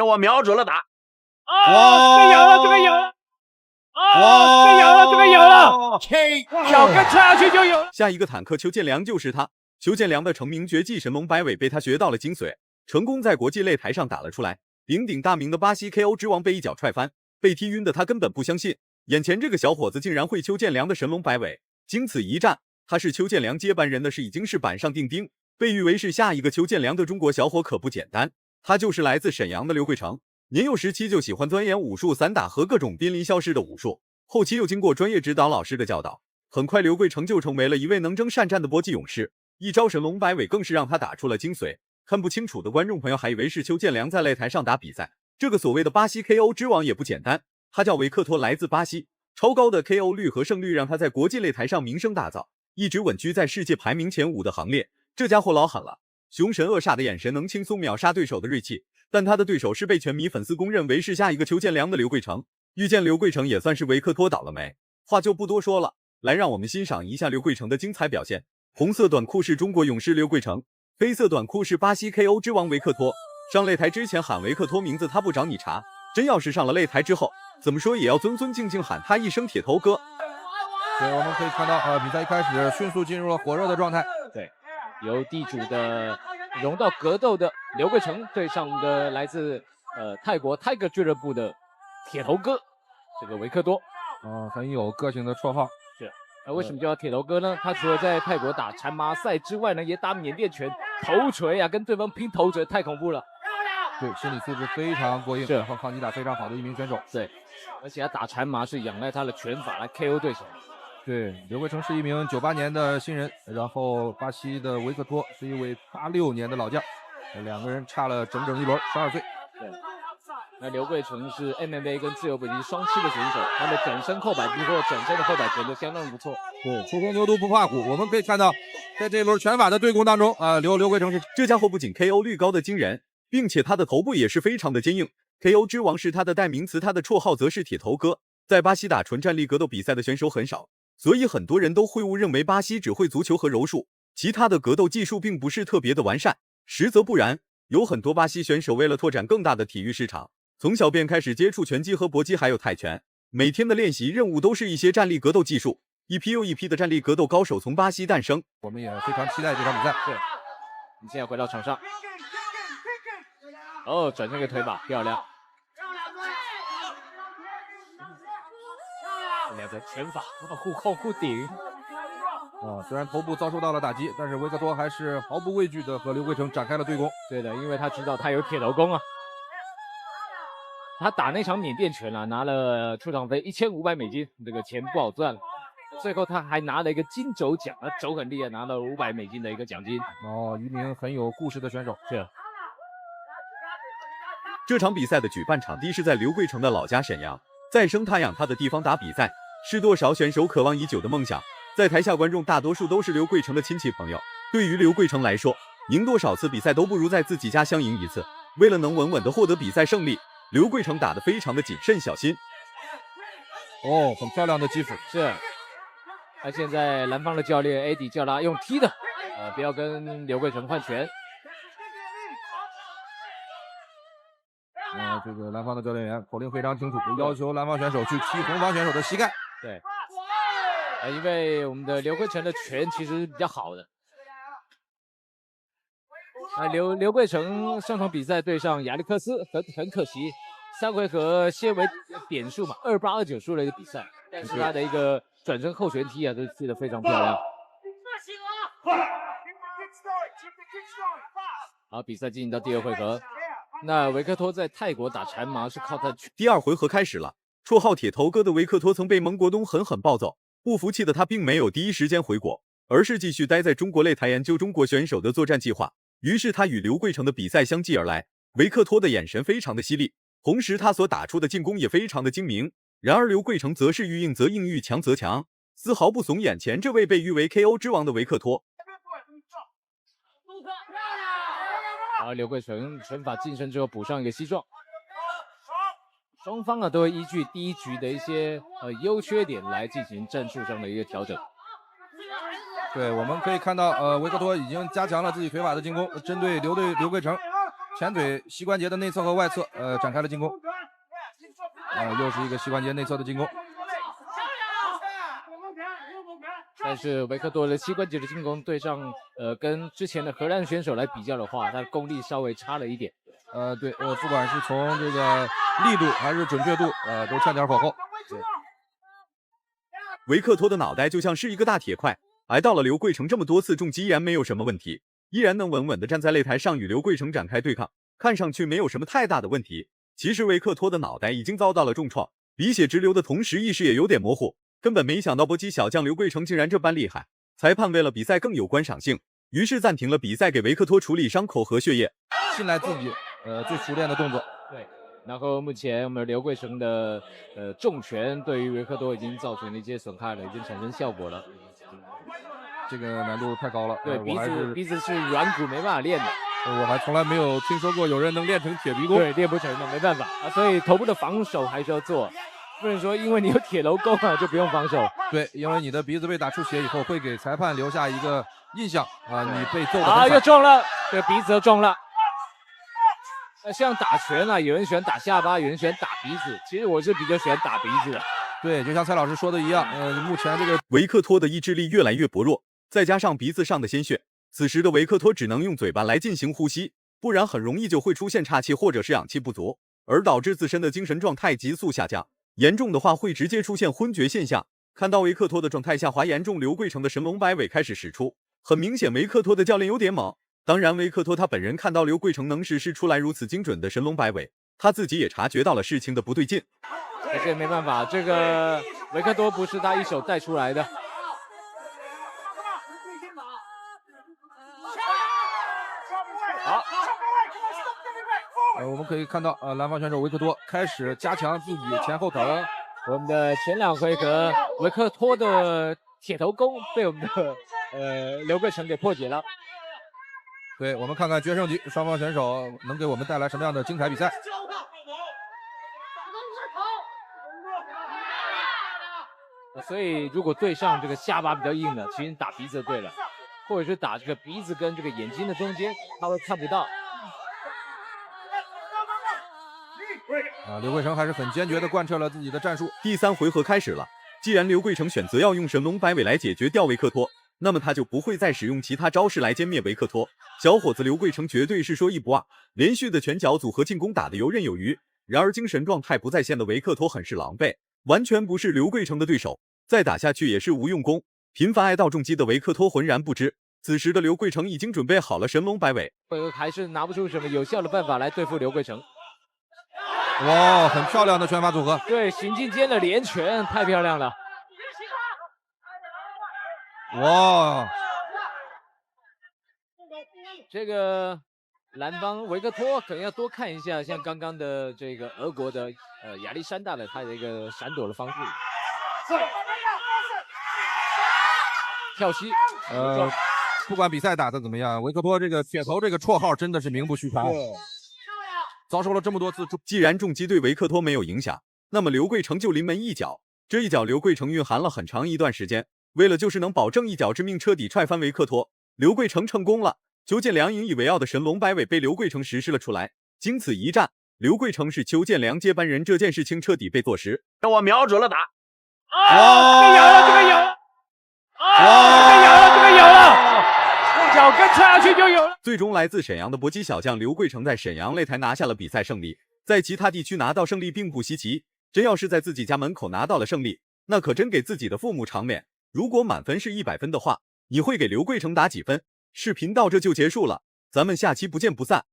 我瞄准了打。这个有了，这个有了。这个有了，这个有了，脚跟踹下去就有了。下一个坦克邱建良就是他。邱建良的成名绝技神龙摆尾被他学到了精髓，成功在国际擂台上打了出来。鼎鼎大名的巴西 KO 之王被一脚踹翻，被踢晕的他根本不相信，眼前这个小伙子竟然会邱建良的神龙摆尾。经此一战，他是邱建良接班人的事已经是板上钉钉，被誉为是下一个邱建良的中国小伙可不简单。他就是来自沈阳的刘贵成，年幼时期就喜欢钻研武术、散打和各种濒临消失的武术，后期又经过专业指导老师的教导，很快刘贵成就成为了一位能征善战的搏击勇士。一招神龙摆尾更是让他打出了精髓，看不清楚的观众朋友还以为是邱建良在擂台上打比赛。这个所谓的巴西 KO 之王也不简单，他叫维克托，来自巴西，超高的 KO 率和胜率让他在国际擂台上名声大噪，一直稳居在世界排名前5的行列。这家伙老狠了，凶神恶煞的眼神能轻松秒杀对手的锐气，但他的对手是被全迷粉丝公认为是下一个邱建良的刘贵成。遇见刘贵成也算是维克托倒了霉，话就不多说了，来让我们欣赏一下刘贵成的精彩表现。红色短裤是中国勇士刘贵成，黑色短裤是巴西 KO 之王维克托。上擂台之前喊维克托名字他不找你茬，真要是上了擂台之后，怎么说也要尊尊敬敬喊他一声铁头哥。对，我们可以看到比赛一开始迅速进入了火热的状态。对，由地主的融到格斗的刘贵成对上的来自泰国 Tiger 俱乐部的铁头哥这个维克多。很有个性的绰号。是。为什么叫铁头哥呢？他除了在泰国打缠马赛之外呢，也打缅甸拳、头锤啊，跟对方拼头锤，太恐怖了。对，心理素质非常过硬，是和抗击打非常好的一名选手。对，而且他打缠马是仰赖他的拳法来 KO 对手。对，刘贵成是一名98年的新人，然后巴西的维克托是一位86年的老将，两个人差了整整一轮，12岁。对。那刘贵成是 MMA 跟自由搏击双栖的选手，他的整身后摆臂或整身的后摆拳都相当不错。对，初生牛犊不怕虎。我们可以看到，在这一轮拳法的对攻当中刘贵成是这家伙不仅 KO 率高的惊人，并且他的头部也是非常的坚硬。KO 之王是他的代名词，他的绰号则是铁头哥。在巴西打纯站立格斗比赛的选手很少，所以很多人都会误认为巴西只会足球和柔术，其他的格斗技术并不是特别的完善。实则不然，有很多巴西选手为了拓展更大的体育市场，从小便开始接触拳击和搏击还有泰拳，每天的练习任务都是一些站立格斗技术，一批又一批的站立格斗高手从巴西诞生。我们也非常期待这场比赛。对，你现在回到场上，转身一个腿把，漂亮。两个拳法互扣互顶。虽然头部遭受到了打击，但是维克托还是毫不畏惧的和刘贵成展开了对攻。对的，因为他知道他有铁头功啊。他打那场缅甸拳拿了出场费1500美金，这个钱不好赚了。最后他还拿了一个金肘奖，肘很厉害，拿了500美金的一个奖金。一名很有故事的选手。是。这场比赛的举办场地是在刘贵成的老家沈阳，在生他养他的地方打比赛，是多少选手渴望已久的梦想。在台下观众大多数都是刘贵成的亲戚朋友，对于刘贵成来说，赢多少次比赛都不如在自己家乡赢一次。为了能稳稳的获得比赛胜利，刘贵成打得非常的谨慎小心。很漂亮的击斧。是。那现在蓝方的教练 AD 叫他用踢的，不要跟刘贵成换拳。这个蓝方的教练员口令非常清楚，要求蓝方选手去踢红方选手的膝盖。对。因为我们的刘贵成的拳其实比较好的。刘贵成上场比赛对上亚历克斯，很可惜，3回合先为点数嘛，28、29输了一个比赛，但是他的一个转身后拳踢都踢得非常漂亮。好，比赛进行到第2回合。那维克托在泰国打缠马是靠他。第2回合开始了，绰号铁头哥的维克托曾被蒙国东狠狠暴揍，不服气的他并没有第一时间回国，而是继续待在中国擂台研究中国选手的作战计划。于是他与刘贵成的比赛相继而来。维克托的眼神非常的犀利，同时他所打出的进攻也非常的精明。然而刘贵成则是遇硬则硬，遇强则强，丝毫不怂眼前这位被誉为 KO 之王的维克托。刘贵成拳法晋升之后补上一个膝撞。双方都会依据第一局的一些优缺点来进行战术上的一个调整。对，我们可以看到维克托已经加强了自己腿法的进攻，针对刘贵成前腿膝关节的内侧和外侧，展开了进攻。又是一个膝关节内侧的进攻。但是维克多的膝关节的进攻对上跟之前的荷兰选手来比较的话，他的功力稍微差了一点。对，不管是从这个力度还是准确度，都欠点火候。对，维克托的脑袋就像是一个大铁块，挨到了刘桂成这么多次重击依然没有什么问题，依然能稳稳地站在擂台上与刘桂成展开对抗，看上去没有什么太大的问题。其实维克托的脑袋已经遭到了重创，鼻血直流的同时意识也有点模糊，根本没想到搏击小将刘桂成竟然这般厉害。裁判为了比赛更有观赏性，于是暂停了比赛，给维克托处理伤口和血液，信赖自己最熟练的动作。对，然后目前我们刘桂成的重拳对于维克多已经造成了一些损害了，已经产生效果了。这个难度太高了。对，鼻子是软骨，没办法练的。我还从来没有听说过有人能练成铁鼻功。对，练不成的，没办法啊。所以头部的防守还是要做，不能说因为你有铁楼功啊就不用防守。对，因为你的鼻子被打出血以后，会给裁判留下一个印象啊，你被揍的啊，又中了，这个鼻子又中了。像打拳啊，有人喜欢打下巴，有人喜欢打鼻子，其实我是比较喜欢打鼻子的。对，就像蔡老师说的一样，目前这个维克托的意志力越来越薄弱，再加上鼻子上的鲜血，此时的维克托只能用嘴巴来进行呼吸，不然很容易就会出现岔气或者是氧气不足，而导致自身的精神状态急速下降，严重的话会直接出现昏厥现象。看到维克托的状态下滑严重，刘桂成的神龙摆尾开始使出，很明显维克托的教练有点猛。当然维克托他本人看到刘桂成能实施出来如此精准的神龙摆尾，他自己也察觉到了事情的不对劲。这没办法，这个维克多不是他一手带出来的。好，我们可以看到蓝方选手维克多开始加强自己前后疼。我们的前两回合维克托的铁头功被我们的刘桂成给破解了。对，我们看看决胜局双方选手能给我们带来什么样的精彩比赛。所以如果对上这个下巴比较硬的，其实打鼻子就对了，或者是打这个鼻子跟这个眼睛的中间，他会看不到。刘桂成还是很坚决地贯彻了自己的战术。第3回合开始了，既然刘桂成选择要用神龙摆尾来解决掉维克托，那么他就不会再使用其他招式来歼灭维克托。小伙子刘桂成绝对是说一不二，连续的拳脚组合进攻打得游刃有余。然而精神状态不在线的维克托很是狼狈，完全不是刘桂成的对手，再打下去也是无用功。频繁挨到重击的维克托浑然不知，此时的刘桂成已经准备好了神龙摆尾，还是拿不出什么有效的办法来对付刘桂成。哇，很漂亮的拳法组合。对，行进间的连拳太漂亮了。哇，这个蓝方维克托可能要多看一下，像刚刚的这个俄国的亚历山大的他的一个闪躲的方式。跳膝，不管比赛打得怎么样，维克托这个铁头这个绰号真的是名不虚传。遭受了这么多次，既然重击对维克托没有影响，那么刘桂成就临门一脚。这一脚刘桂成蕴含了很长一段时间，为了就是能保证一脚致命彻底踹翻维克托，刘桂成成功了。邱建良引以为傲的神龙摆尾被刘桂成实施了出来。经此一战，刘桂成是邱建良接班人这件事情彻底被坐实。我瞄准了打，这个有了，这个有了，这个有了，用脚跟踹下去就有了。最终来自沈阳的搏击小将刘桂成在沈阳擂台拿下了比赛胜利，在其他地区拿到胜利并不稀奇，真要是在自己家门口拿到了胜利，那可真给自己的父母长脸。如果满分是100分的话，你会给刘桂成打几分？视频到这就结束了，咱们下期不见不散。